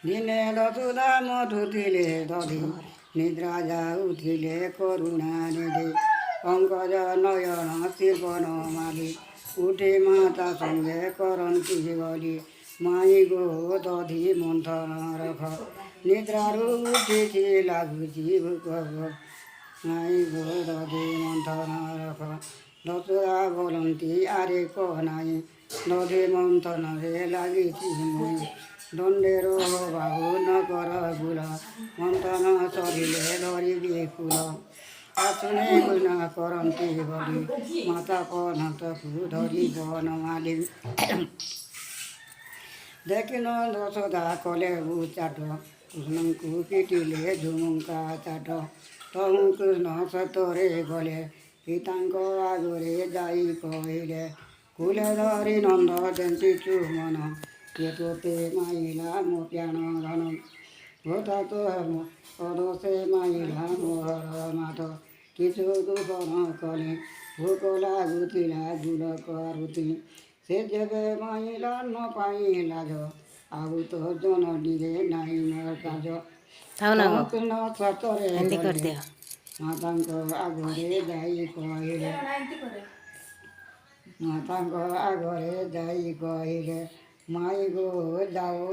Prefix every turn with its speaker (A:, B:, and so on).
A: দিনে দশুদা মধু দিলে দধি নিদ্রা যা উঠিলে করুণা নিধি পঙ্কজ নয়ন শিল্পন মালি উঠে মাতা সঙ্গে করন্তি বলি মাই গো দধি মন্থন রখ নিদ্রারু উঠিছি লাগুছি ভুক মাই গো দধি মন্থন রখ দশুদা বলন্তি আরে কহ নাই দধি মন্থନରେ লাগিছি মুই দণ্ডের বাহু নকর গুল মন্থন সরিলে ধরিবি কুল আসনে গুণা করন্তি বলি মাতা পনতকু ধরিব নমালি দেখিল দশদা কলে চাট কৃষ্ণଙ୍କୁ ପିଟିଲେ ଝୁମୁକା ଚାଟ ତହୁ କୃଷ୍ଣ ସତରେ ଗଲେ ପିତାଙ୍କ ଆଗରେ ଯାଇ କହିଲେ କୁଲେ ଧରି ନନ୍ଦ ଯେନ୍ତିଛୁ ମନ କିଏ ତୋତେ ମାଇଲା ମୋ ପ୍ରାଣ ଧନ ଭୋତା ତ ପଦସେ ମାଇଲା ମୋହର ମାଥ কিছু ଦୂଷଣ କଲେ ଭୋକ ଲାଗୁଥିଲା ଗୁଲ କରୁଥିଲି ସେ ଯେବେ ମାଇଲା ନ ପାଇଲା ଜ ଆଉ ତ ଜନନୀରେ ନାହିଁ ମୋର କାଜ କୃଷ୍ଣ ସତରେ ଗଲେ ମାତାଙ୍କ ଆଗରେ ଯାଇ କହିଲେ ମାତାଙ୍କ ଆଗରେ ଯାଇ କହିଲେ ମାଇ ଗो ଯାଉ